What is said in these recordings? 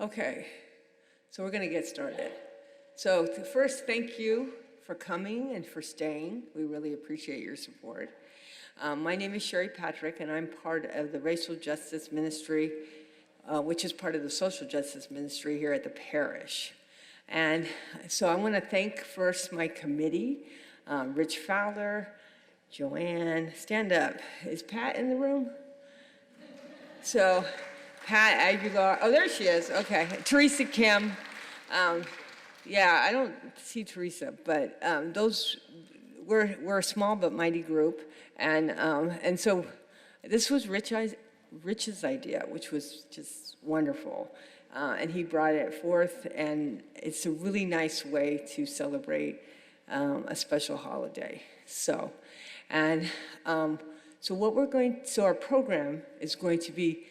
Okay, so we're going to get started. So first, thank you for coming and for staying. We really appreciate your support. My name is Sherry Patrick, and I'm part of the Racial Justice Ministry, which is part of the Social Justice Ministry here at the parish. And so I want to thank first my committee, Rich Fowler, Joanne, stand up. Is Pat in the room? So Pat Aguilar, oh, there she is, okay. Teresa Kim, yeah, I don't see Teresa, but we're a small but mighty group. And so this was Rich's idea, which was just wonderful. And he brought it forth, and it's a really nice way to celebrate a special holiday. So our program is going to be,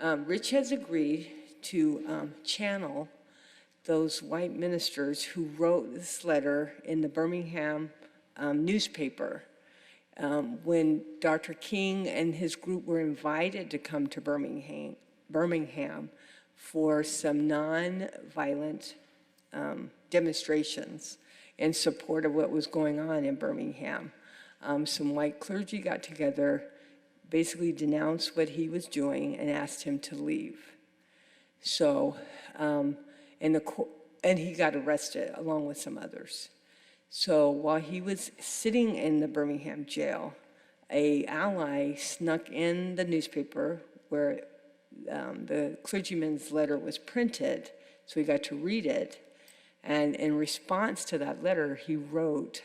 Rich has agreed to channel those white ministers who wrote this letter in the Birmingham newspaper when Dr. King and his group were invited to come to Birmingham for some non-violent demonstrations in support of what was going on in Birmingham. Some white clergy got together, basically denounced what he was doing and asked him to leave. So, and he got arrested along with some others. So while he was sitting in the Birmingham jail, an ally snuck in the newspaper where the clergyman's letter was printed, so he got to read it. And in response to that letter, he wrote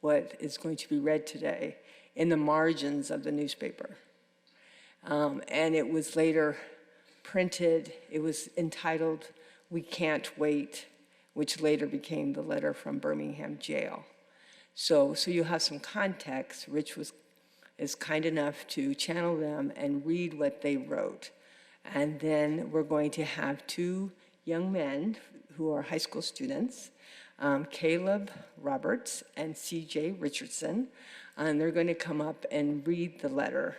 what is going to be read today in the margins of the newspaper. And it was later printed. It was entitled, "We Can't Wait," which later became the letter from Birmingham jail. So you'll have some context. Rich is kind enough to channel them and read what they wrote. And then we're going to have two young men who are high school students, Caleb Roberts and CJ Richardson, and they're going to come up and read the letter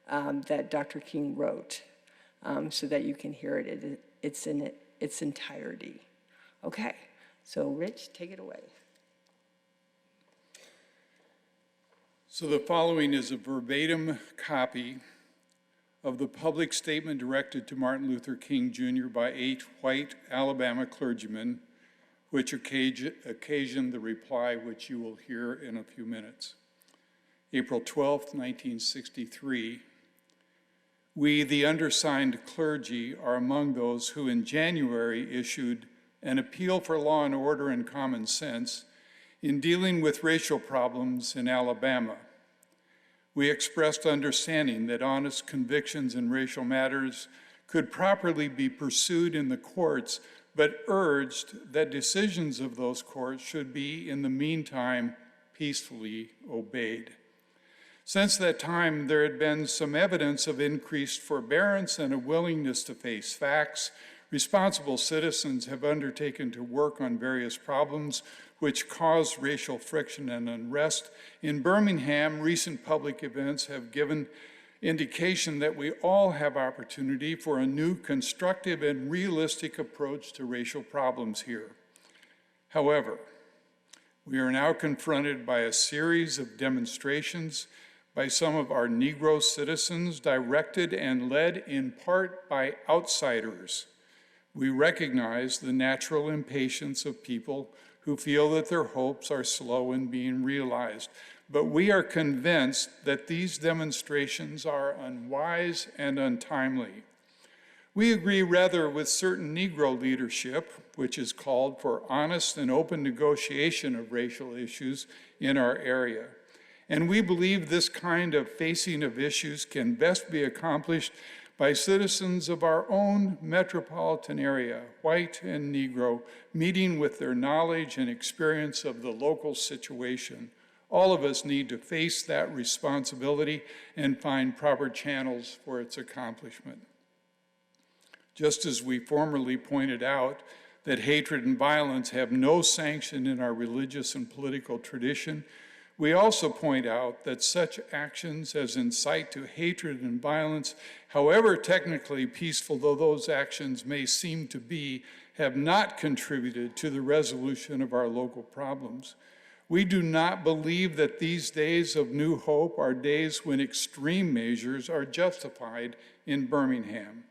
that Dr. King wrote so that you can hear it. It's in its entirety. Okay, so Rich, take it away. So the following is a verbatim copy of the public statement directed to Martin Luther King Jr. by 8 white Alabama clergymen, which occasioned the reply which you will hear in a few minutes. April 12th, 1963. We, the undersigned clergy, are among those who in January issued an appeal for law and order and common sense in dealing with racial problems in Alabama. We expressed understanding that honest convictions in racial matters could properly be pursued in the courts, but urged that decisions of those courts should be, in the meantime, peacefully obeyed. Since that time, there had been some evidence of increased forbearance and a willingness to face facts. Responsible citizens have undertaken to work on various problems which cause racial friction and unrest. In Birmingham, recent public events have given indication that we all have opportunity for a new constructive and realistic approach to racial problems here. However, we are now confronted by a series of demonstrations by some of our Negro citizens, directed and led in part by outsiders. We recognize the natural impatience of people who feel that their hopes are slow in being realized. But we are convinced that these demonstrations are unwise and untimely. We agree rather with certain Negro leadership, which has called for honest and open negotiation of racial issues in our area. And we believe this kind of facing of issues can best be accomplished by citizens of our own metropolitan area, white and Negro, meeting with their knowledge and experience of the local situation. All of us need to face that responsibility and find proper channels for its accomplishment. Just as we formerly pointed out that hatred and violence have no sanction in our religious and political tradition, We also point out that such actions as incite to hatred and violence, however technically peaceful though those actions may seem to be, have not contributed to the resolution of our local problems. We do not believe that these days of new hope are days when extreme measures are justified in Birmingham.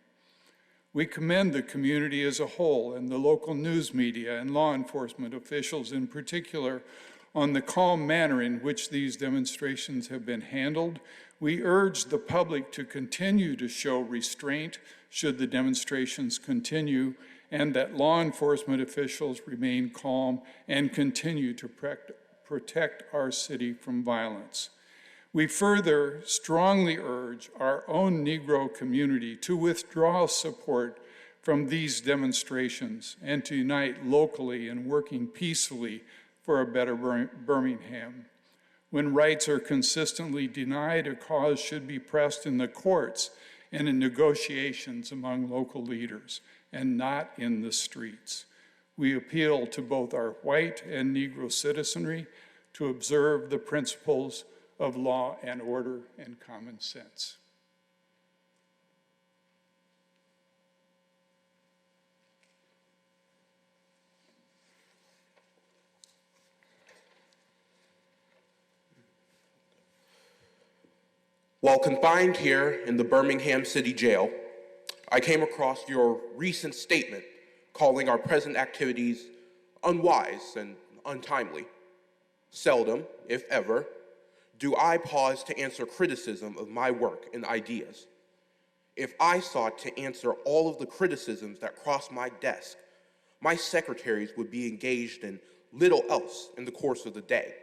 We commend the community as a whole and the local news media and law enforcement officials in particular on the calm manner in which these demonstrations have been handled. We urge the public to continue to show restraint should the demonstrations continue, and that law enforcement officials remain calm and continue to protect our city from violence. We further strongly urge our own Negro community to withdraw support from these demonstrations and to unite locally in working peacefully for a better Birmingham. When rights are consistently denied, a cause should be pressed in the courts and in negotiations among local leaders, and not in the streets. We appeal to both our white and Negro citizenry to observe the principles of law and order and common sense. While confined here in the Birmingham City Jail, I came across your recent statement calling our present activities unwise and untimely. Seldom, if ever, do I pause to answer criticism of my work and ideas. If I sought to answer all of the criticisms that cross my desk, my secretaries would be engaged in little else in the course of the day,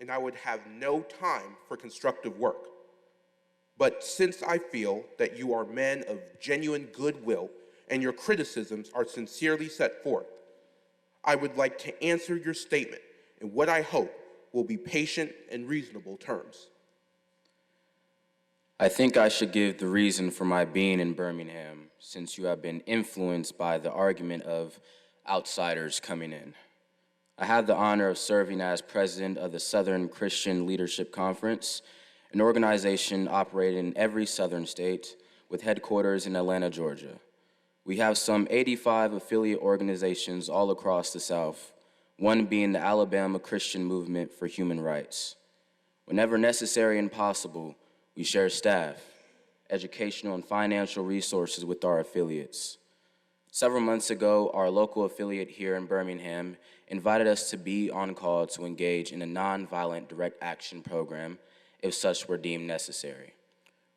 and I would have no time for constructive work. But since I feel that you are men of genuine goodwill and your criticisms are sincerely set forth, I would like to answer your statement in what I hope will be patient and reasonable terms. I think I should give the reason for my being in Birmingham, since you have been influenced by the argument of outsiders coming in. I have the honor of serving as president of the Southern Christian Leadership Conference, an organization operating in every southern state with headquarters in Atlanta, Georgia. We have some 85 affiliate organizations all across the South, one being the Alabama Christian Movement for Human Rights. Whenever necessary and possible, we share staff, educational and financial resources with our affiliates. Several months ago, our local affiliate here in Birmingham invited us to be on call to engage in a nonviolent direct action program if such were deemed necessary.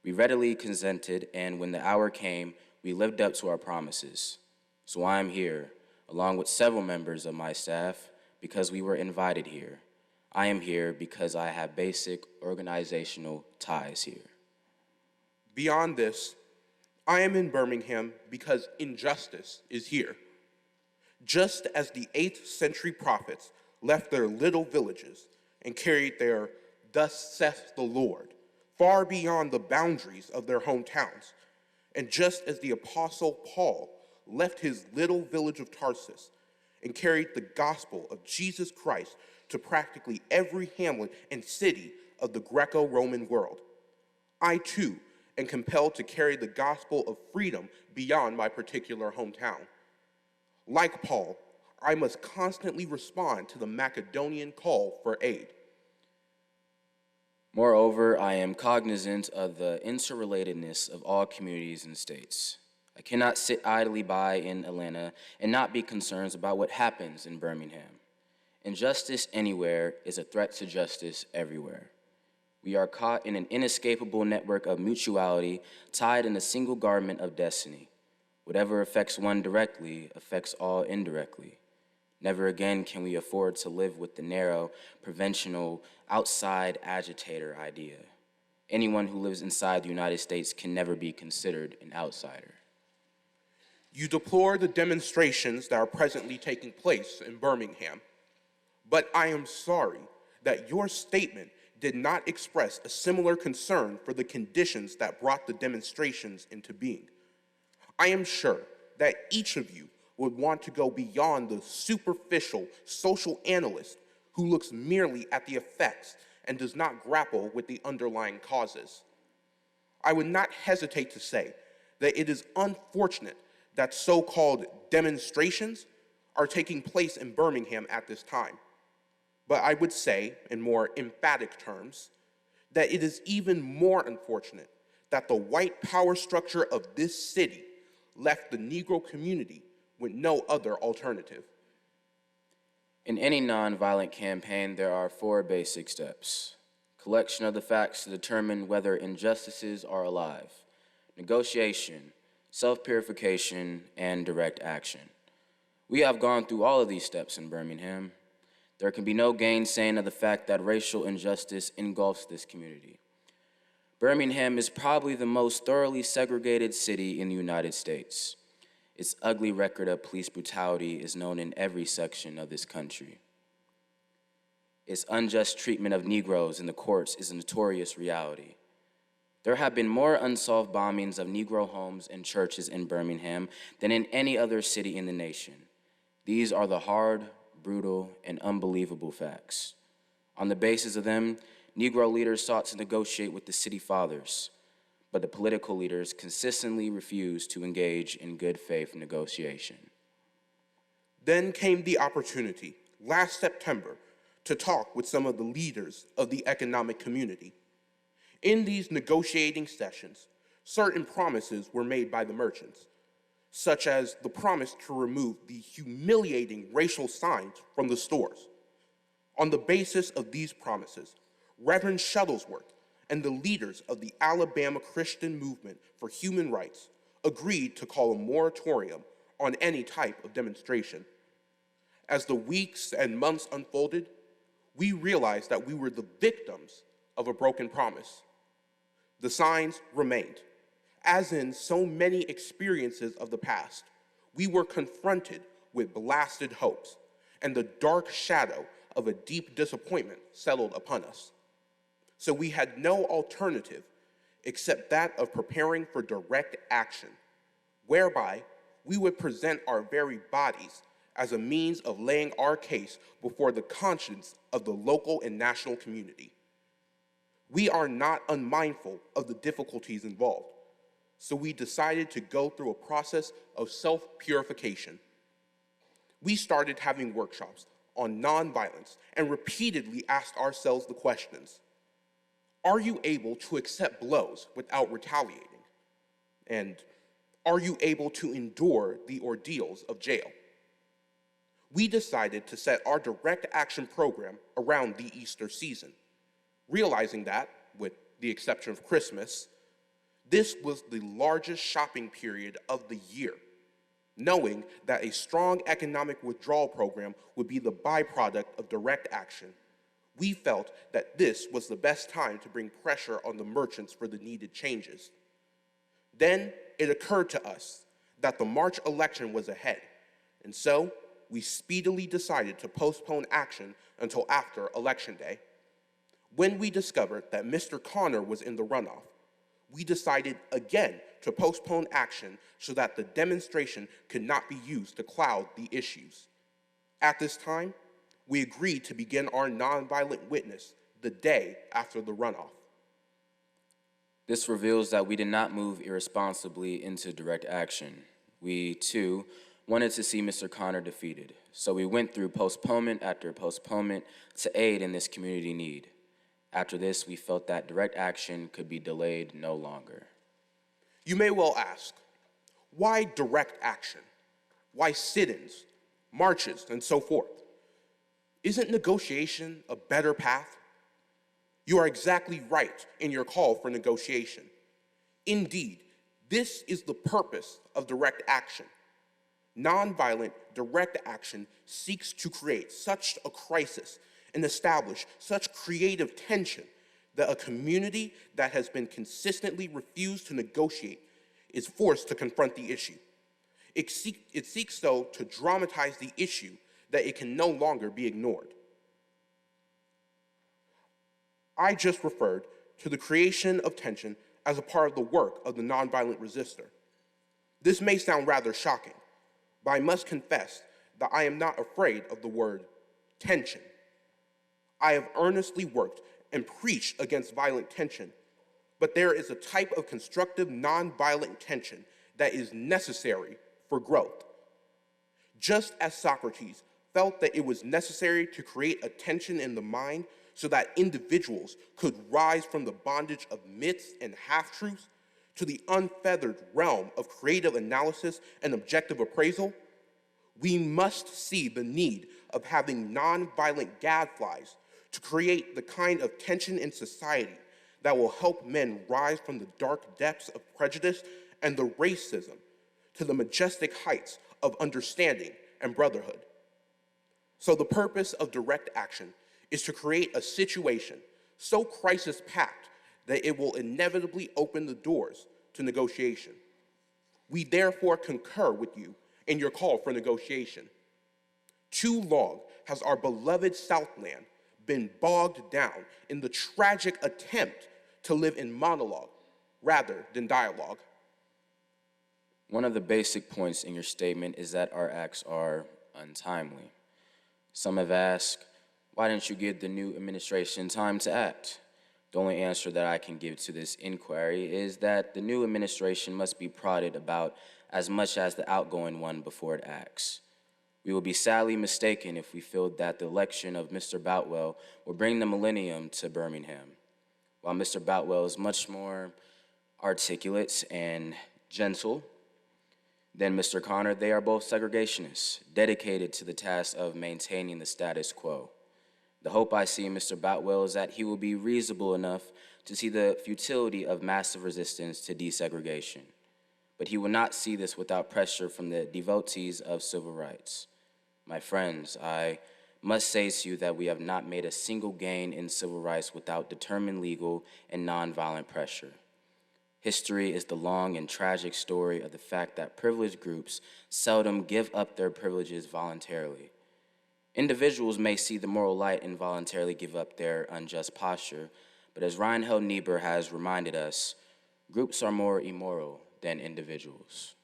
We readily consented, and when the hour came, we lived up to our promises. So I am here, along with several members of my staff, because we were invited here. I am here because I have basic organizational ties here. Beyond this, I am in Birmingham because injustice is here. Just as the 8th century prophets left their little villages and carried their "Thus saith the Lord" far beyond the boundaries of their hometowns, and just as the Apostle Paul left his little village of Tarsus and carried the gospel of Jesus Christ to practically every hamlet and city of the Greco-Roman world, I too am compelled to carry the gospel of freedom beyond my particular hometown. Like Paul, I must constantly respond to the Macedonian call for aid. Moreover, I am cognizant of the interrelatedness of all communities and states. I cannot sit idly by in Atlanta and not be concerned about what happens in Birmingham. Injustice anywhere is a threat to justice everywhere. We are caught in an inescapable network of mutuality tied in a single garment of destiny. Whatever affects one directly affects all indirectly. Never again can we afford to live with the narrow, provincial, outside agitator idea. Anyone who lives inside the United States can never be considered an outsider. You deplore the demonstrations that are presently taking place in Birmingham, but I am sorry that your statement did not express a similar concern for the conditions that brought the demonstrations into being. I am sure that each of you would want to go beyond the superficial social analyst who looks merely at the effects and does not grapple with the underlying causes. I would not hesitate to say that it is unfortunate that so-called demonstrations are taking place in Birmingham at this time. But I would say, in more emphatic terms, that it is even more unfortunate that the white power structure of this city left the Negro community with no other alternative. In any nonviolent campaign, there are 4 basic steps: collection of the facts to determine whether injustices are alive, negotiation, self-purification, and direct action. We have gone through all of these steps in Birmingham. There can be no gainsaying of the fact that racial injustice engulfs this community. Birmingham is probably the most thoroughly segregated city in the United States. Its ugly record of police brutality is known in every section of this country. Its unjust treatment of Negroes in the courts is a notorious reality. There have been more unsolved bombings of Negro homes and churches in Birmingham than in any other city in the nation. These are the hard, brutal, and unbelievable facts. On the basis of them, Negro leaders sought to negotiate with the city fathers, but the political leaders consistently refused to engage in good faith negotiation. Then came the opportunity, last September, to talk with some of the leaders of the economic community. In these negotiating sessions, certain promises were made by the merchants, such as the promise to remove the humiliating racial signs from the stores. On the basis of these promises, Reverend Shuttlesworth and the leaders of the Alabama Christian Movement for Human Rights agreed to call a moratorium on any type of demonstration. As the weeks and months unfolded, we realized that we were the victims of a broken promise. The signs remained. As in so many experiences of the past, we were confronted with blasted hopes, and the dark shadow of a deep disappointment settled upon us. So we had no alternative except that of preparing for direct action, whereby we would present our very bodies as a means of laying our case before the conscience of the local and national community. We are not unmindful of the difficulties involved, so we decided to go through a process of self-purification. We started having workshops on nonviolence and repeatedly asked ourselves the questions: are you able to accept blows without retaliating? And are you able to endure the ordeals of jail? We decided to set our direct action program around the Easter season, realizing that, with the exception of Christmas, this was the largest shopping period of the year. Knowing that a strong economic withdrawal program would be the byproduct of direct action, we felt that this was the best time to bring pressure on the merchants for the needed changes. Then it occurred to us that the March election was ahead, and so we speedily decided to postpone action until after Election Day. When we discovered that Mr. Connor was in the runoff, we decided again to postpone action so that the demonstration could not be used to cloud the issues. At this time, we agreed to begin our nonviolent witness the day after the runoff. This reveals that we did not move irresponsibly into direct action. We, too, wanted to see Mr. Connor defeated, so we went through postponement after postponement to aid in this community need. After this, we felt that direct action could be delayed no longer. You may well ask, why direct action? Why sit-ins, marches, and so forth? Isn't negotiation a better path? You are exactly right in your call for negotiation. Indeed, this is the purpose of direct action. Nonviolent direct action seeks to create such a crisis and establish such creative tension that a community that has been consistently refused to negotiate is forced to confront the issue. It seeks, though, to dramatize the issue that it can no longer be ignored. I just referred to the creation of tension as a part of the work of the nonviolent resistor. This may sound rather shocking, but I must confess that I am not afraid of the word tension. I have earnestly worked and preach against violent tension, but there is a type of constructive nonviolent tension that is necessary for growth. Just as Socrates felt that it was necessary to create a tension in the mind so that individuals could rise from the bondage of myths and half-truths to the unfeathered realm of creative analysis and objective appraisal, we must see the need of having nonviolent gadflies to create the kind of tension in society that will help men rise from the dark depths of prejudice and the racism to the majestic heights of understanding and brotherhood. So the purpose of direct action is to create a situation so crisis-packed that it will inevitably open the doors to negotiation. We therefore concur with you in your call for negotiation. Too long has our beloved Southland been bogged down in the tragic attempt to live in monologue rather than dialogue. One of the basic points in your statement is that our acts are untimely. Some have asked, why didn't you give the new administration time to act? The only answer that I can give to this inquiry is that the new administration must be prodded about as much as the outgoing one before it acts. We will be sadly mistaken if we feel that the election of Mr. Boutwell will bring the millennium to Birmingham. While Mr. Boutwell is much more articulate and gentle than Mr. Connor, they are both segregationists, dedicated to the task of maintaining the status quo. The hope I see in Mr. Boutwell is that he will be reasonable enough to see the futility of massive resistance to desegregation. But he will not see this without pressure from the devotees of civil rights. My friends, I must say to you that we have not made a single gain in civil rights without determined legal and nonviolent pressure. History is the long and tragic story of the fact that privileged groups seldom give up their privileges voluntarily. Individuals may see the moral light and voluntarily give up their unjust posture, but as Reinhold Niebuhr has reminded us, groups are more immoral than individuals.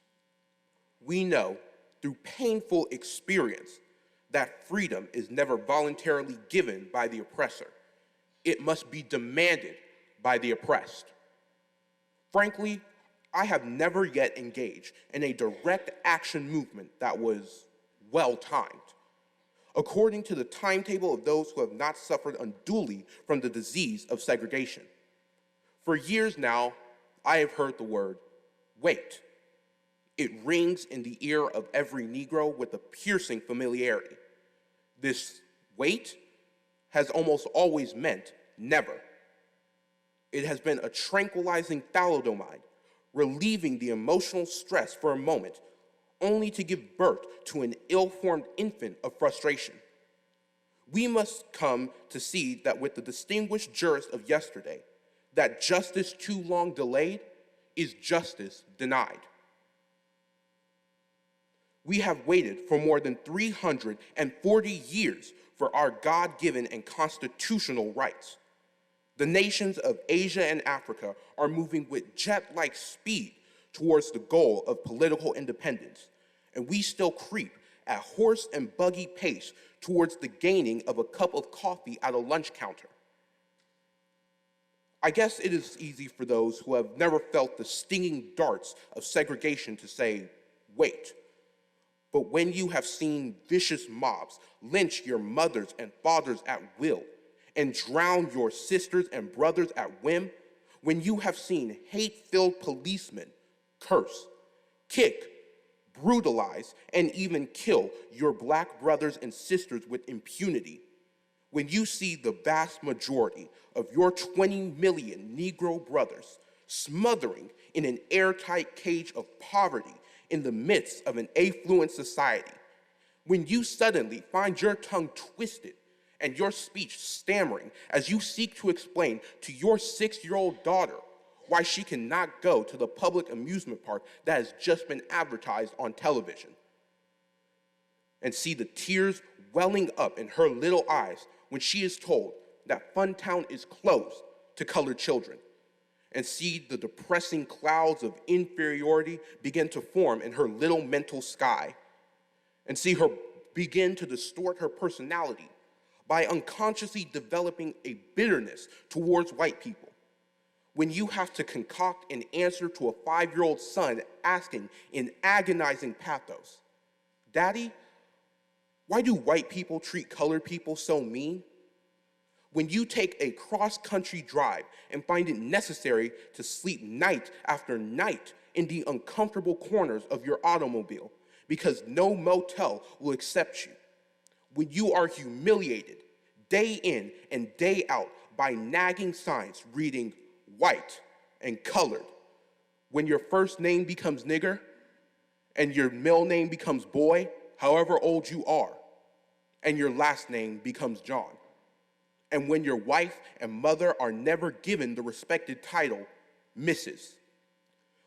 We know through painful experience that freedom is never voluntarily given by the oppressor. It must be demanded by the oppressed. Frankly, I have never yet engaged in a direct action movement that was well-timed. According to the timetable of those who have not suffered unduly from the disease of segregation. For years now, I have heard the word, wait. It rings in the ear of every Negro with a piercing familiarity. This wait has almost always meant never. It has been a tranquilizing thalidomide, relieving the emotional stress for a moment, only to give birth to an ill-formed infant of frustration. We must come to see that with the distinguished jurist of yesterday, that justice too long delayed is justice denied. We have waited for more than 340 years for our God-given and constitutional rights. The nations of Asia and Africa are moving with jet-like speed towards the goal of political independence, and we still creep at horse and buggy pace towards the gaining of a cup of coffee at a lunch counter. I guess it is easy for those who have never felt the stinging darts of segregation to say, wait. But when you have seen vicious mobs lynch your mothers and fathers at will and drown your sisters and brothers at whim, when you have seen hate-filled policemen curse, kick, brutalize, and even kill your black brothers and sisters with impunity, when you see the vast majority of your 20 million Negro brothers smothering in an airtight cage of poverty in the midst of an affluent society, when you suddenly find your tongue twisted and your speech stammering as you seek to explain to your 6-year-old daughter why she cannot go to the public amusement park that has just been advertised on television, and see the tears welling up in her little eyes when she is told that Funtown is closed to colored children, and see the depressing clouds of inferiority begin to form in her little mental sky, and see her begin to distort her personality by unconsciously developing a bitterness towards white people. When you have to concoct an answer to a 5-year-old son asking in agonizing pathos, "Daddy, why do white people treat colored people so mean?" When you take a cross-country drive and find it necessary to sleep night after night in the uncomfortable corners of your automobile because no motel will accept you. When you are humiliated day in and day out by nagging signs reading white and colored. When your first name becomes nigger and your middle name becomes boy, however old you are, and your last name becomes John. And when your wife and mother are never given the respected title, Mrs.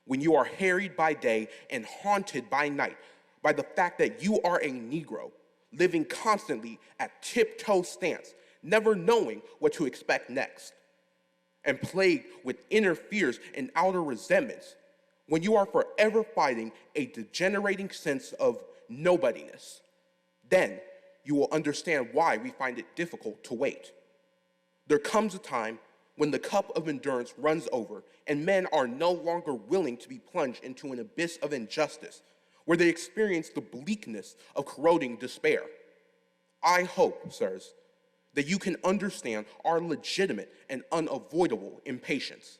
When you are harried by day and haunted by night by the fact that you are a Negro, living constantly at tiptoe stance, never knowing what to expect next, and plagued with inner fears and outer resentments, when you are forever fighting a degenerating sense of nobodiness, then you will understand why we find it difficult to wait. There comes a time when the cup of endurance runs over and men are no longer willing to be plunged into an abyss of injustice where they experience the bleakness of corroding despair. I hope, sirs, that you can understand our legitimate and unavoidable impatience.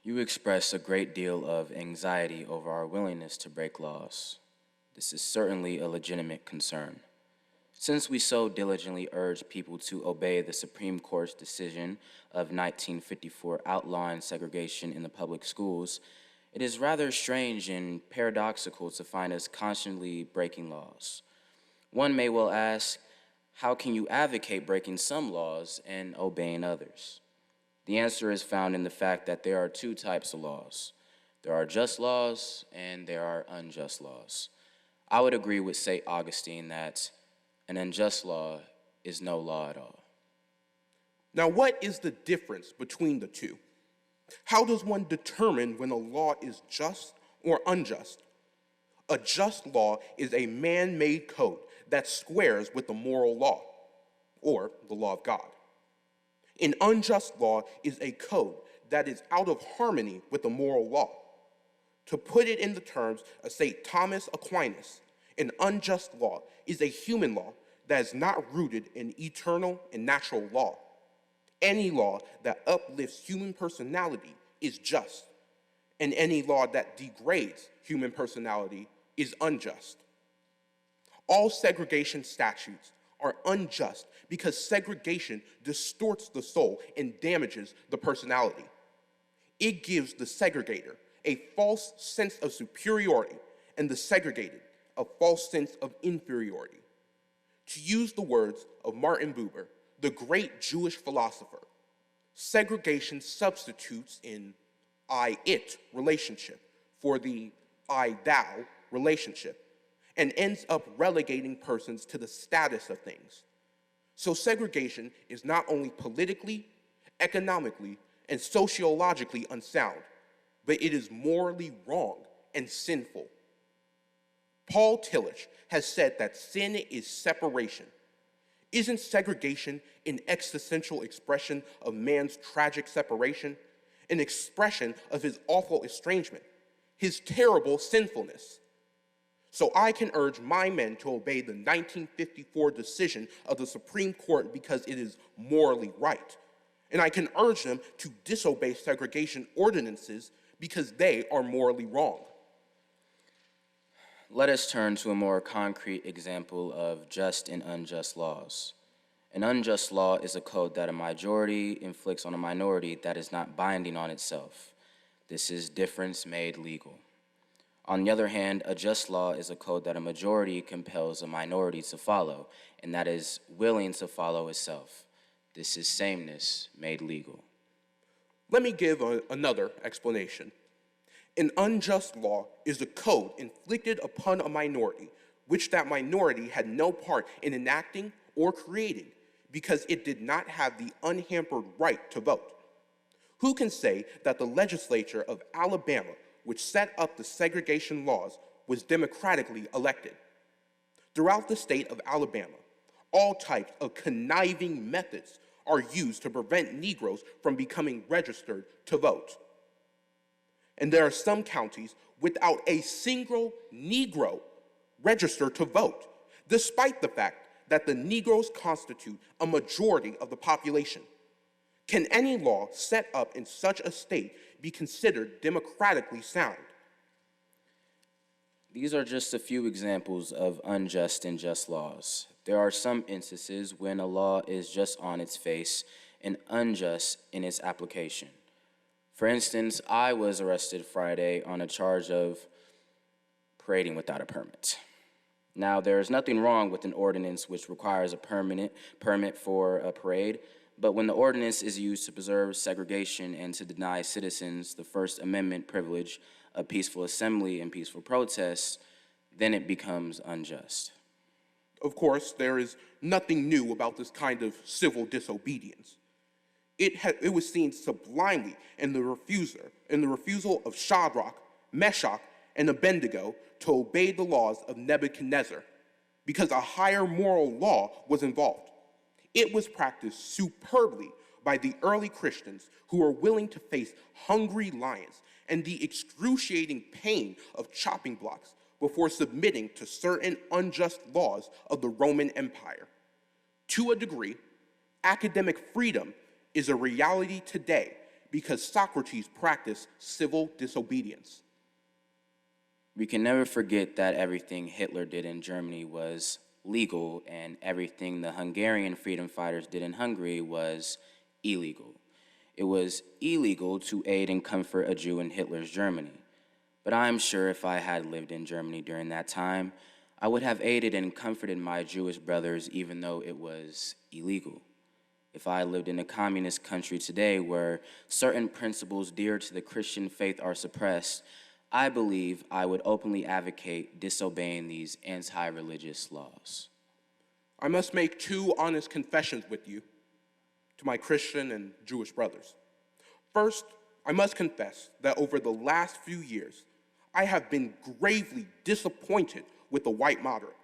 You express a great deal of anxiety over our willingness to break laws. This is certainly a legitimate concern. Since we so diligently urge people to obey the Supreme Court's decision of 1954 outlawing segregation in the public schools, it is rather strange and paradoxical to find us constantly breaking laws. One may well ask, how can you advocate breaking some laws and obeying others? The answer is found in the fact that there are two types of laws. There are just laws and there are unjust laws. I would agree with St. Augustine that an unjust law is no law at all. Now, what is the difference between the two? How does one determine when a law is just or unjust? A just law is a man-made code that squares with the moral law, or the law of God. An unjust law is a code that is out of harmony with the moral law. To put it in the terms of St. Thomas Aquinas, an unjust law is a human law that is not rooted in eternal and natural law. Any law that uplifts human personality is just, and any law that degrades human personality is unjust. All segregation statutes are unjust because segregation distorts the soul and damages the personality. It gives the segregator a false sense of superiority and the segregated a false sense of inferiority. To use the words of Martin Buber, the great Jewish philosopher, segregation substitutes in I-it relationship for the I-thou relationship and ends up relegating persons to the status of things. So segregation is not only politically, economically, and sociologically unsound, but it is morally wrong and sinful. Paul Tillich has said that sin is separation. Isn't segregation an existential expression of man's tragic separation, an expression of his awful estrangement, his terrible sinfulness? So I can urge my men to obey the 1954 decision of the Supreme Court because it is morally right. And I can urge them to disobey segregation ordinances because they are morally wrong. Let us turn to a more concrete example of just and unjust laws. An unjust law is a code that a majority inflicts on a minority that is not binding on itself. This is difference made legal. On the other hand, a just law is a code that a majority compels a minority to follow, and that is willing to follow itself. This is sameness made legal. Let me give another explanation. An unjust law is a code inflicted upon a minority, which that minority had no part in enacting or creating, because it did not have the unhampered right to vote. Who can say that the legislature of Alabama, which set up the segregation laws, was democratically elected? Throughout the state of Alabama, All types of conniving methods are used to prevent Negroes from becoming registered to vote. And there are some counties without a single Negro registered to vote, despite the fact that the Negroes constitute a majority of the population. Can any law set up in such a state be considered democratically sound? These are just a few examples of unjust and just laws. There are some instances when a law is just on its face and unjust in its application. For instance, I was arrested Friday on a charge of parading without a permit. Now, there is nothing wrong with an ordinance which requires a permit for a parade, but when the ordinance is used to preserve segregation and to deny citizens the First Amendment privilege of peaceful assembly and peaceful protest, then it becomes unjust. Of course, there is nothing new about this kind of civil disobedience. It was seen sublimely in the refusal of Shadrach, Meshach, and Abednego to obey the laws of Nebuchadnezzar, because a higher moral law was involved. It was practiced superbly by the early Christians who were willing to face hungry lions and the excruciating pain of chopping blocks before submitting to certain unjust laws of the Roman Empire. To a degree, academic freedom is a reality today because Socrates practiced civil disobedience. We can never forget that everything Hitler did in Germany was legal and everything the Hungarian freedom fighters did in Hungary was illegal. It was illegal to aid and comfort a Jew in Hitler's Germany. But I'm sure if I had lived in Germany during that time, I would have aided and comforted my Jewish brothers even though it was illegal. If I lived in a communist country today where certain principles dear to the Christian faith are suppressed, I believe I would openly advocate disobeying these anti-religious laws. I must make two honest confessions with you, to my Christian and Jewish brothers. First, I must confess that over the last few years, I have been gravely disappointed with the white moderate.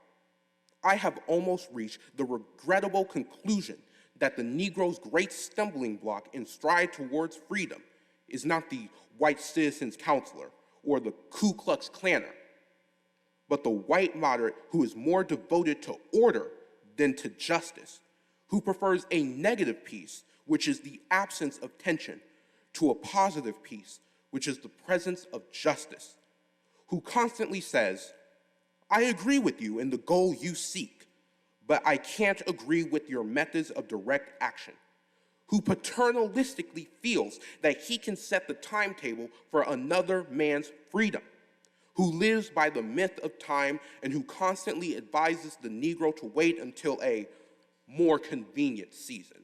I have almost reached the regrettable conclusion that the Negro's great stumbling block in stride towards freedom is not the white citizens' counselor or the Ku Klux Klanner, but the white moderate who is more devoted to order than to justice, who prefers a negative peace, which is the absence of tension, to a positive peace, which is the presence of justice, who constantly says, I agree with you in the goal you seek, but I can't agree with your methods of direct action, who paternalistically feels that he can set the timetable for another man's freedom, who lives by the myth of time and who constantly advises the Negro to wait until a more convenient season.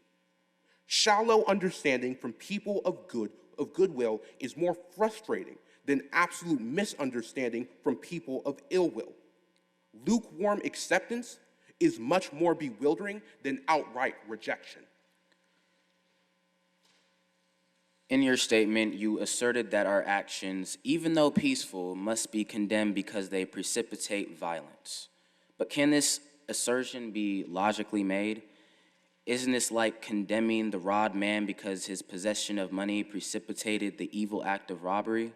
Shallow understanding from people of goodwill is more frustrating than absolute misunderstanding from people of ill will. Lukewarm acceptance is much more bewildering than outright rejection. In your statement, you asserted that our actions, even though peaceful, must be condemned because they precipitate violence. But can this assertion be logically made? Isn't this like condemning the robbed man because his possession of money precipitated the evil act of robbery?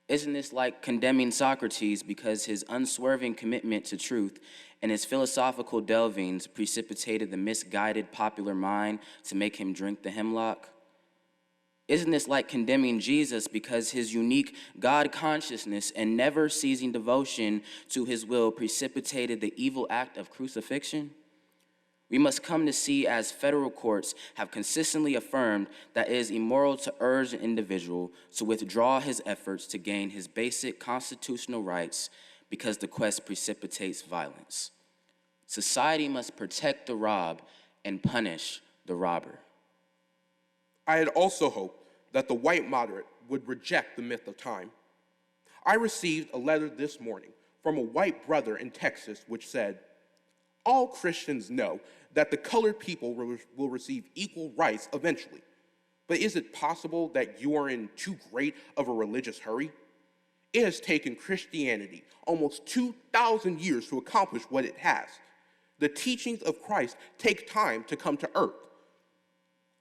Isn't this like condemning Socrates because his unswerving commitment to truth and his philosophical delvings precipitated the misguided popular mind to make him drink the hemlock? Isn't this like condemning Jesus because his unique God consciousness and never-ceasing devotion to his will precipitated the evil act of crucifixion? We must come to see, as federal courts have consistently affirmed, that it is immoral to urge an individual to withdraw his efforts to gain his basic constitutional rights because the quest precipitates violence. Society must protect the robbed and punish the robber. I had also hoped that the white moderate would reject the myth of time. I received a letter this morning from a white brother in Texas which said, all Christians know that the colored people will receive equal rights eventually. But is it possible that you are in too great of a religious hurry? It has taken Christianity almost 2,000 years to accomplish what it has. The teachings of Christ take time to come to earth.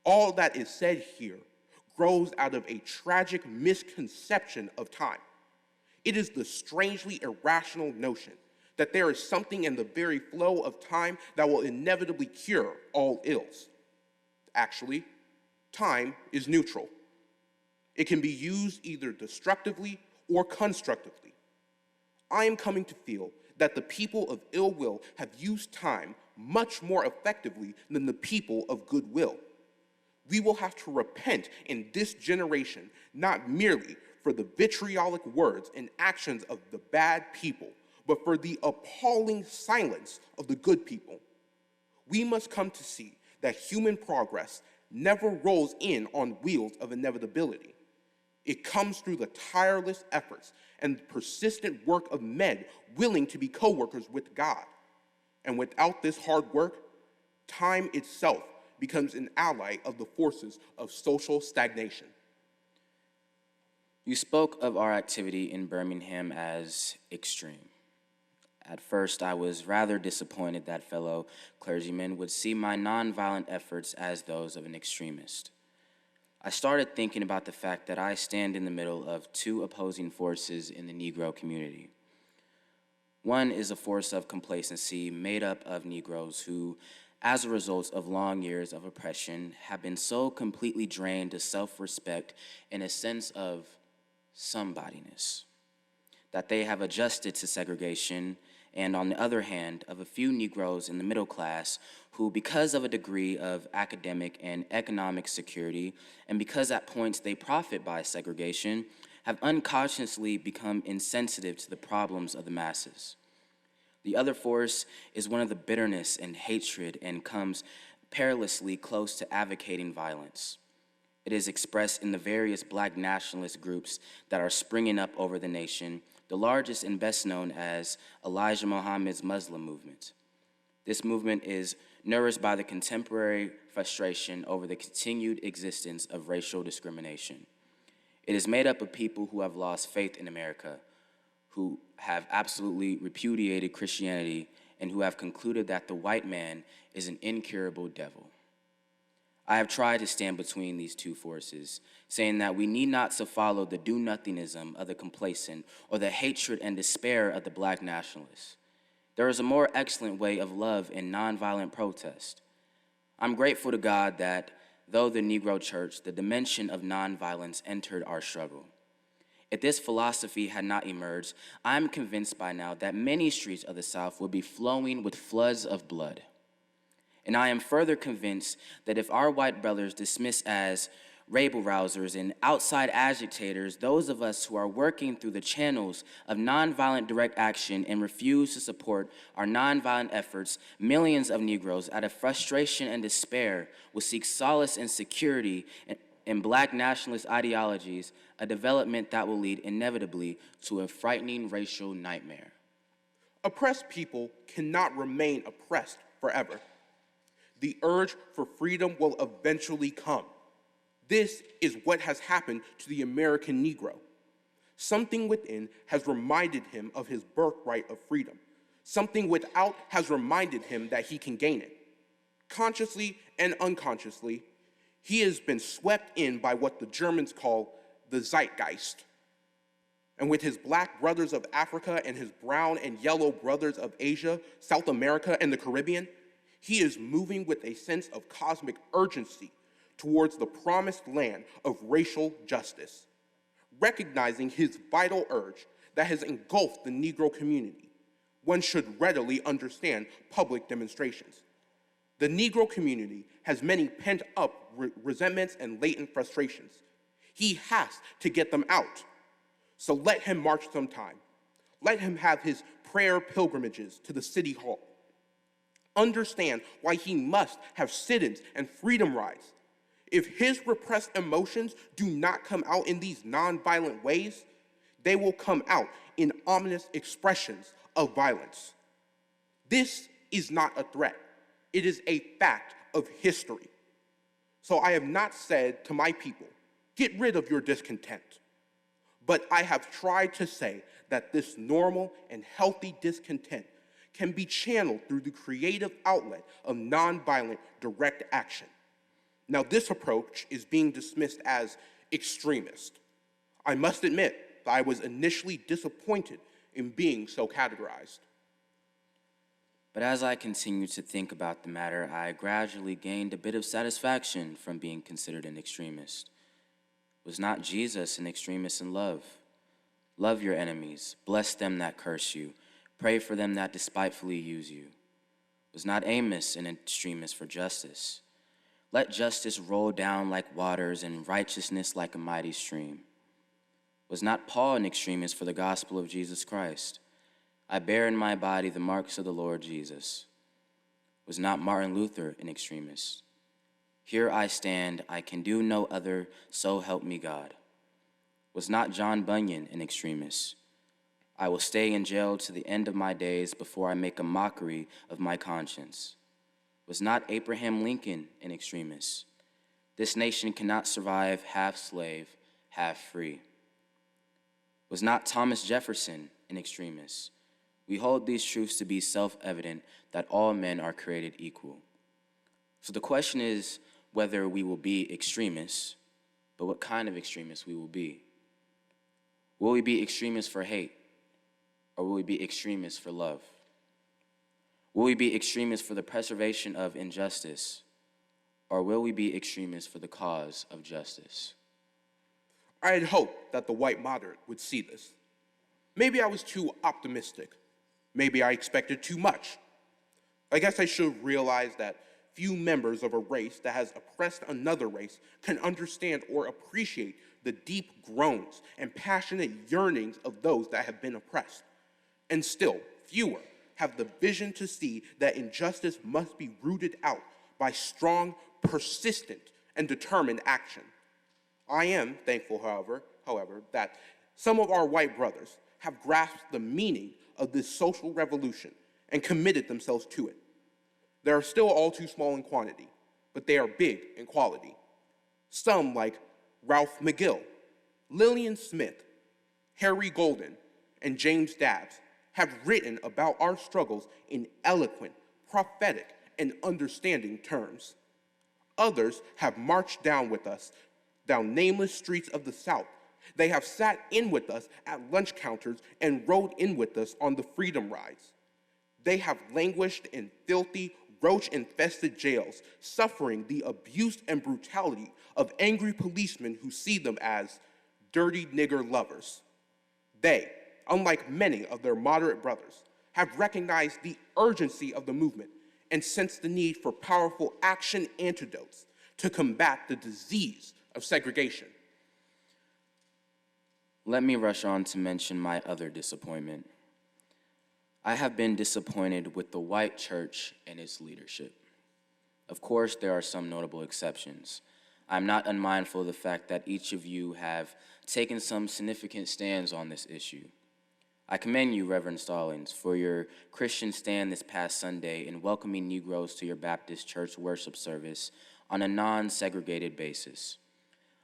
All that is said here grows out of a tragic misconception of time. It is the strangely irrational notion that there is something in the very flow of time that will inevitably cure all ills. Actually, time is neutral. It can be used either destructively or constructively. I am coming to feel that the people of ill will have used time much more effectively than the people of goodwill. We will have to repent in this generation, not merely for the vitriolic words and actions of the bad people, but for the appalling silence of the good people. We must come to see that human progress never rolls in on wheels of inevitability. It comes through the tireless efforts and persistent work of men willing to be co-workers with God. And without this hard work, time itself becomes an ally of the forces of social stagnation. You spoke of our activity in Birmingham as extreme. At first, I was rather disappointed that fellow clergymen would see my nonviolent efforts as those of an extremist. I started thinking about the fact that I stand in the middle of two opposing forces in the Negro community. One is a force of complacency made up of Negroes who, as a result of long years of oppression, have been so completely drained to self-respect and a sense of somebodyness that they have adjusted to segregation, and on the other hand, of a few Negroes in the middle class who, because of a degree of academic and economic security, and because at points they profit by segregation, have unconsciously become insensitive to the problems of the masses. The other force is one of the bitterness and hatred and comes perilously close to advocating violence. It is expressed in the various Black nationalist groups that are springing up over the nation, the largest and best known as Elijah Muhammad's Muslim movement. This movement is nourished by the contemporary frustration over the continued existence of racial discrimination. It is made up of people who have lost faith in America, who have absolutely repudiated Christianity, and who have concluded that the white man is an incurable devil. I have tried to stand between these two forces, saying that we need not to follow the do-nothingism of the complacent or the hatred and despair of the Black nationalists. There is a more excellent way of love and nonviolent protest. I'm grateful to God that, though the Negro Church, the dimension of nonviolence entered our struggle. If this philosophy had not emerged, I'm convinced by now that many streets of the South would be flowing with floods of blood. And I am further convinced that if our white brothers dismiss as rabble-rousers and outside agitators those of us who are working through the channels of nonviolent direct action and refuse to support our nonviolent efforts, millions of Negroes, out of frustration and despair, will seek solace and security in Black nationalist ideologies, a development that will lead inevitably to a frightening racial nightmare. Oppressed people cannot remain oppressed forever. The urge for freedom will eventually come. This is what has happened to the American Negro. Something within has reminded him of his birthright of freedom. Something without has reminded him that he can gain it. Consciously and unconsciously, he has been swept in by what the Germans call the zeitgeist. And with his Black brothers of Africa and his brown and yellow brothers of Asia, South America, and the Caribbean, he is moving with a sense of cosmic urgency towards the promised land of racial justice, recognizing his vital urge that has engulfed the Negro community. One should readily understand public demonstrations. The Negro community has many pent-up resentments and latent frustrations. He has to get them out. So let him march sometime. Let him have his prayer pilgrimages to the city hall. Understand why he must have sit-ins and freedom rides. If his repressed emotions do not come out in these nonviolent ways, they will come out in ominous expressions of violence. This is not a threat. It is a fact of history. So I have not said to my people, get rid of your discontent. But I have tried to say that this normal and healthy discontent can be channeled through the creative outlet of nonviolent direct action. Now, this approach is being dismissed as extremist. I must admit that I was initially disappointed in being so categorized. But as I continued to think about the matter, I gradually gained a bit of satisfaction from being considered an extremist. Was not Jesus an extremist in love? Love your enemies, bless them that curse you, pray for them that despitefully use you. Was not Amos an extremist for justice? Let justice roll down like waters and righteousness like a mighty stream. Was not Paul an extremist for the gospel of Jesus Christ? I bear in my body the marks of the Lord Jesus. Was not Martin Luther an extremist? Here I stand, I can do no other, so help me God. Was not John Bunyan an extremist? I will stay in jail to the end of my days before I make a mockery of my conscience. Was not Abraham Lincoln an extremist? This nation cannot survive half slave, half free. Was not Thomas Jefferson an extremist? We hold these truths to be self-evident that all men are created equal. So the question is whether we will be extremists, but what kind of extremists we will be. Will we be extremists for hate, or will we be extremists for love? Will we be extremists for the preservation of injustice, or will we be extremists for the cause of justice? I had hoped that the white moderate would see this. Maybe I was too optimistic. Maybe I expected too much. I guess I should realize that few members of a race that has oppressed another race can understand or appreciate the deep groans and passionate yearnings of those that have been oppressed. And still, fewer have the vision to see that injustice must be rooted out by strong, persistent, and determined action. I am thankful, however, that some of our white brothers have grasped the meaning of this social revolution and committed themselves to it. They are still all too small in quantity, but they are big in quality. Some, like Ralph McGill, Lillian Smith, Harry Golden, and James Dabbs, have written about our struggles in eloquent, prophetic, and understanding terms. Others have marched down with us down nameless streets of the South. They have sat in with us at lunch counters and rode in with us on the freedom rides. They have languished in filthy, roach-infested jails, suffering the abuse and brutality of angry policemen who see them as dirty nigger lovers. They, unlike many of their moderate brothers, have recognized the urgency of the movement and sensed the need for powerful action antidotes to combat the disease of segregation. Let me rush on to mention my other disappointment. I have been disappointed with the white church and its leadership. Of course, there are some notable exceptions. I'm not unmindful of the fact that each of you have taken some significant stands on this issue. I commend you, Reverend Stallings, for your Christian stand this past Sunday in welcoming Negroes to your Baptist church worship service on a non-segregated basis.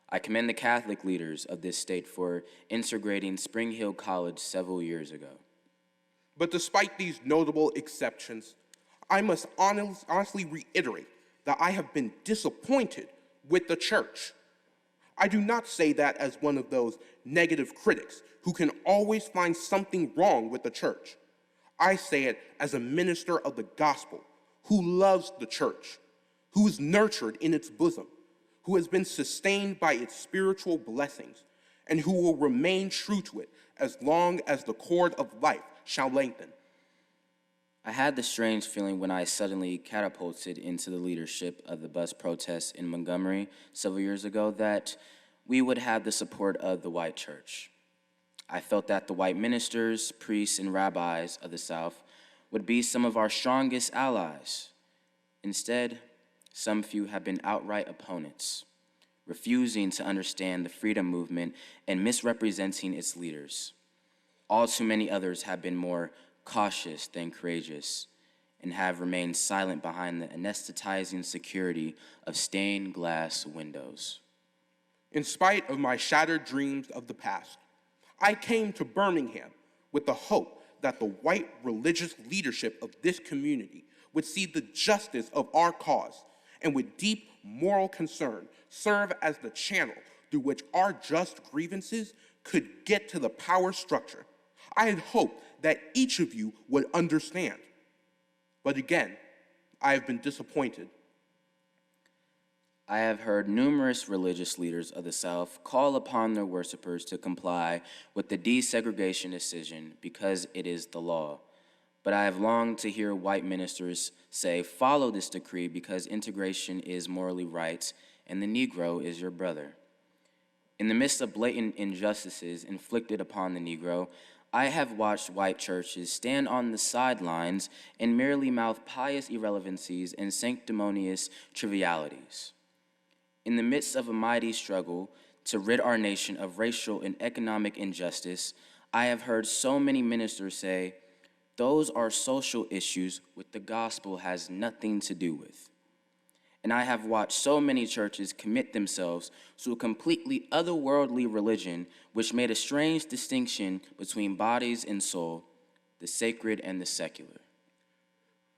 I commend the Catholic leaders of this state for integrating Spring Hill College several years ago. But despite these notable exceptions, I must honestly reiterate that I have been disappointed with the church. I do not say that as one of those negative critics who can always find something wrong with the church. I say it as a minister of the gospel who loves the church, who is nurtured in its bosom, who has been sustained by its spiritual blessings, and who will remain true to it as long as the cord of life shall lengthen. I had the strange feeling when I suddenly catapulted into the leadership of the bus protests in Montgomery several years ago that we would have the support of the white church. I felt that the white ministers, priests, and rabbis of the South would be some of our strongest allies. Instead, some few have been outright opponents, refusing to understand the freedom movement and misrepresenting its leaders. All too many others have been more cautious than courageous and have remained silent behind the anesthetizing security of stained glass windows. In spite of my shattered dreams of the past, I came to Birmingham with the hope that the white religious leadership of this community would see the justice of our cause and with deep moral concern serve as the channel through which our just grievances could get to the power structure. I had hoped that each of you would understand. But again, I have been disappointed. I have heard numerous religious leaders of the South call upon their worshipers to comply with the desegregation decision because it is the law. But I have longed to hear white ministers say, follow this decree because integration is morally right and the Negro is your brother. In the midst of blatant injustices inflicted upon the Negro, I have watched white churches stand on the sidelines and merely mouth pious irrelevancies and sanctimonious trivialities. In the midst of a mighty struggle to rid our nation of racial and economic injustice, I have heard so many ministers say, those are social issues which the gospel has nothing to do with. And I have watched so many churches commit themselves to a completely otherworldly religion which made a strange distinction between bodies and soul, the sacred and the secular.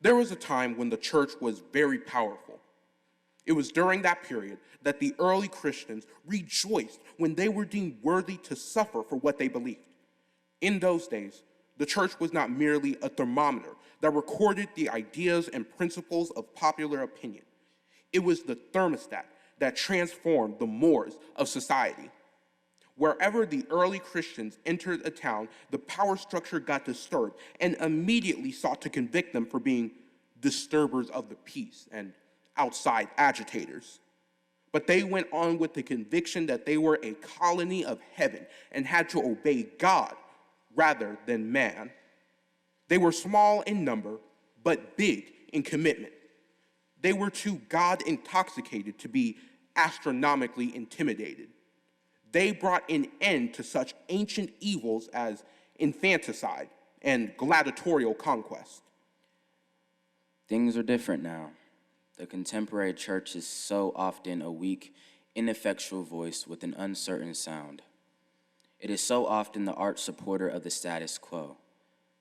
There was a time when the church was very powerful. It was during that period that the early Christians rejoiced when they were deemed worthy to suffer for what they believed. In those days, the church was not merely a thermometer that recorded the ideas and principles of popular opinion. It was the thermostat that transformed the mores of society. Wherever the early Christians entered a town, the power structure got disturbed and immediately sought to convict them for being disturbers of the peace and outside agitators. But they went on with the conviction that they were a colony of heaven and had to obey God rather than man. They were small in number, but big in commitment. They were too God-intoxicated to be astronomically intimidated. They brought an end to such ancient evils as infanticide and gladiatorial conquest. Things are different now. The contemporary church is so often a weak, ineffectual voice with an uncertain sound. It is so often the arch supporter of the status quo.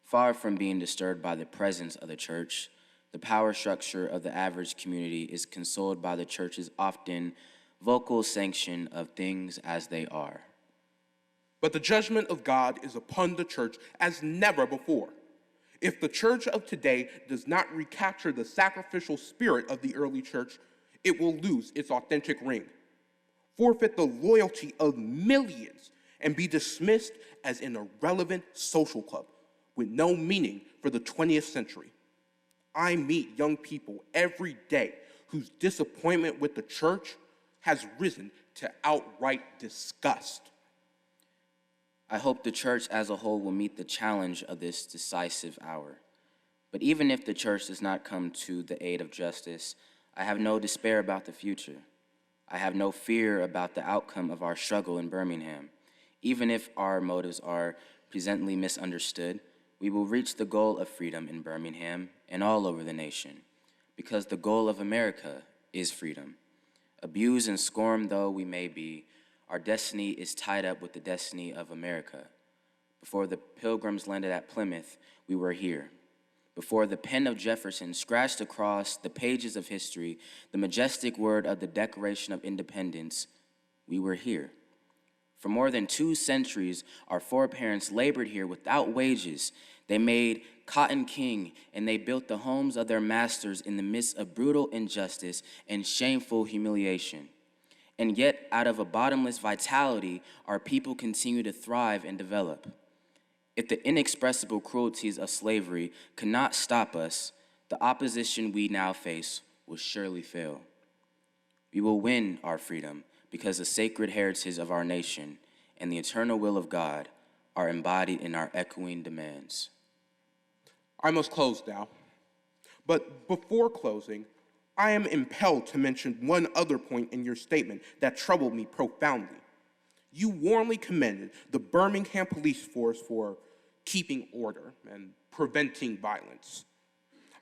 Far from being disturbed by the presence of the church, the power structure of the average community is consoled by the church's often vocal sanction of things as they are. But the judgment of God is upon the church as never before. If the church of today does not recapture the sacrificial spirit of the early church, it will lose its authentic ring, forfeit the loyalty of millions, and be dismissed as an irrelevant social club with no meaning for the 20th century. I meet young people every day whose disappointment with the church has risen to outright disgust. I hope the church as a whole will meet the challenge of this decisive hour. But even if the church does not come to the aid of justice, I have no despair about the future. I have no fear about the outcome of our struggle in Birmingham. Even if our motives are presently misunderstood, we will reach the goal of freedom in Birmingham and all over the nation, because the goal of America is freedom. Abused and scorned though we may be, our destiny is tied up with the destiny of America. Before the Pilgrims landed at Plymouth, we were here. Before the pen of Jefferson scratched across the pages of history the majestic word of the Declaration of Independence, we were here. For more than 2 centuries, our foreparents labored here without wages. They made cotton king, and they built the homes of their masters in the midst of brutal injustice and shameful humiliation. And yet, out of a bottomless vitality, our people continue to thrive and develop. If the inexpressible cruelties of slavery cannot stop us, the opposition we now face will surely fail. We will win our freedom because the sacred heritage of our nation and the eternal will of God are embodied in our echoing demands. I must close now. But before closing, I am impelled to mention one other point in your statement that troubled me profoundly. You warmly commended the Birmingham police force for keeping order and preventing violence.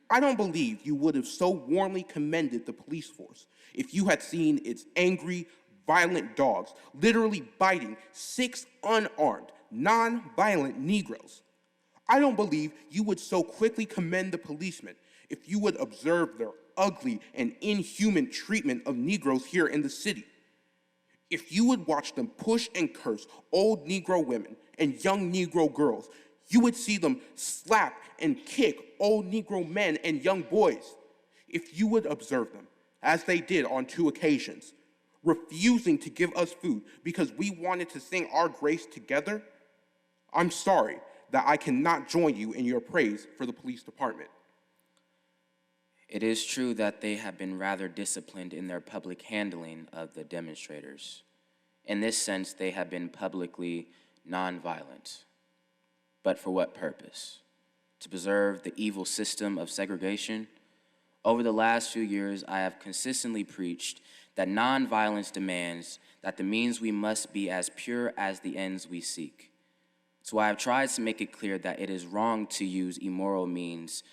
I don't believe you would have so warmly commended the police force if you had seen its angry, violent dogs literally biting 6 unarmed, non-violent Negroes. I don't believe you would so quickly commend the policemen if you would observe their ugly and inhuman treatment of Negroes here in the city. If you would watch them push and curse old Negro women and young Negro girls, you would see them slap and kick old Negro men and young boys. If you would observe them, as they did on 2 occasions, refusing to give us food because we wanted to sing our grace together, I'm sorry that I cannot join you in your praise for the police department. It is true that they have been rather disciplined in their public handling of the demonstrators. In this sense, they have been publicly nonviolent. But for what purpose? To preserve the evil system of segregation? Over the last few years, I have consistently preached that nonviolence demands that the means we must be as pure as the ends we seek. So I have tried to make it clear that it is wrong to use immoral means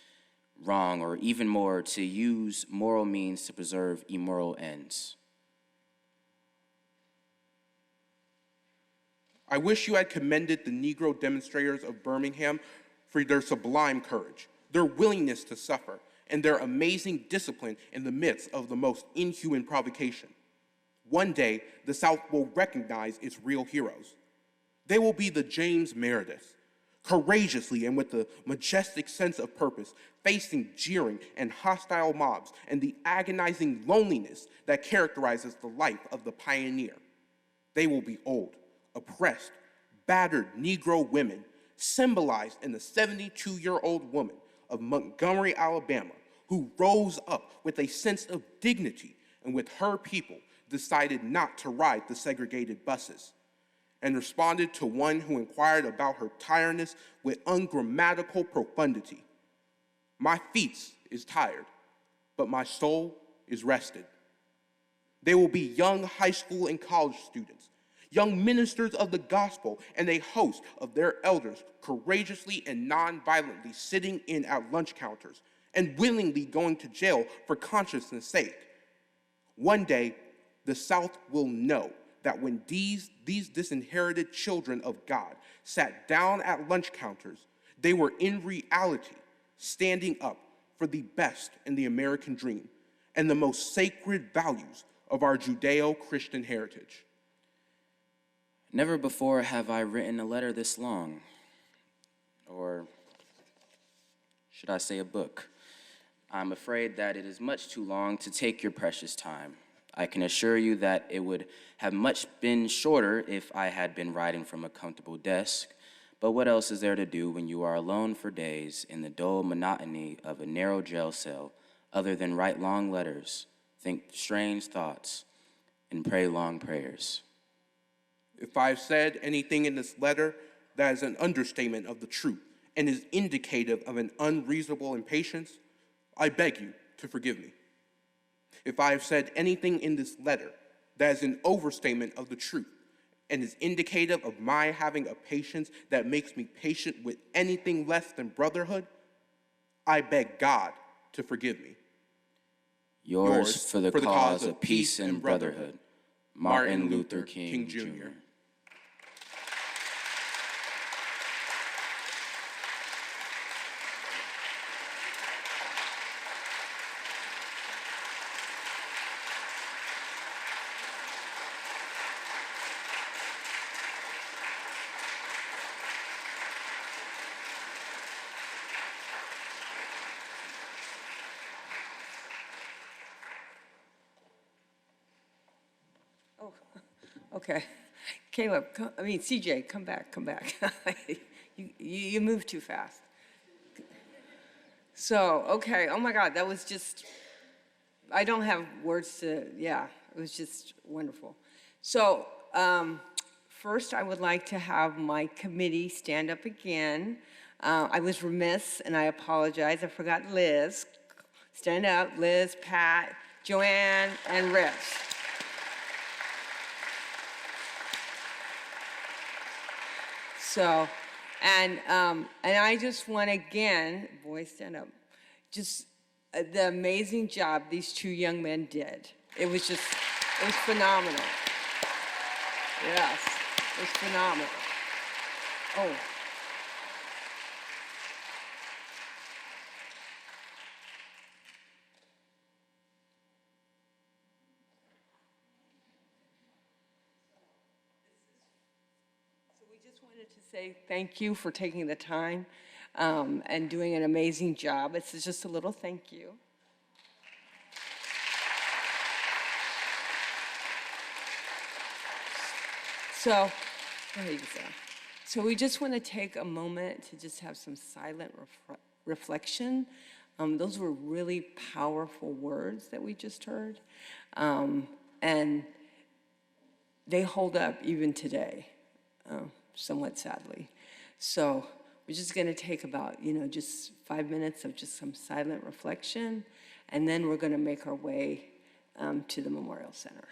wrong, or even more, to use moral means to preserve immoral ends. I wish you had commended the Negro demonstrators of Birmingham for their sublime courage, their willingness to suffer, and their amazing discipline in the midst of the most inhuman provocation. One day, the South will recognize its real heroes. They will be the James Merediths, courageously and with a majestic sense of purpose, facing jeering and hostile mobs and the agonizing loneliness that characterizes the life of the pioneer. They will be old, oppressed, battered Negro women, symbolized in the 72-year-old woman of Montgomery, Alabama, who rose up with a sense of dignity and with her people decided not to ride the segregated buses, and responded to one who inquired about her tiredness with ungrammatical profundity. My feet is tired, but my soul is rested. They will be young high school and college students, young ministers of the gospel, and a host of their elders courageously and non-violently sitting in at lunch counters and willingly going to jail for conscience' sake. One day, the South will know that when these disinherited children of God sat down at lunch counters, they were in reality standing up for the best in the American dream and the most sacred values of our Judeo-Christian heritage. Never before have I written a letter this long, or should I say a book. I'm afraid that it is much too long to take your precious time. I can assure you that it would have much been shorter if I had been writing from a comfortable desk, but what else is there to do when you are alone for days in the dull monotony of a narrow jail cell other than write long letters, think strange thoughts, and pray long prayers? If I've said anything in this letter that is an understatement of the truth and is indicative of an unreasonable impatience, I beg you to forgive me. If I have said anything in this letter that is an overstatement of the truth and is indicative of my having a patience that makes me patient with anything less than brotherhood, I beg God to forgive me. Yours for the cause of peace and brotherhood, Martin Luther King, Jr. Oh, okay. Caleb, CJ, come back. You moved too fast. So, okay, oh my God, that was just, I don't have words to, yeah, it was just wonderful. So, first I would like to have my committee stand up again. I was remiss and I apologize, I forgot Liz. Stand up, Liz, Pat, Joanne, and Rich. So, and I just want to again, boys, stand up, just the amazing job these 2 young men did. It was phenomenal. Yes, it was phenomenal. Oh, wanted to say thank you for taking the time and doing an amazing job. It's just a little thank you. So, there you go. So we just want to take a moment to just have some silent reflection. Those were really powerful words that we just heard. And they hold up even today, somewhat sadly. So we're just going to take about, just 5 minutes of just some silent reflection, and then we're going to make our way to the Memorial Center.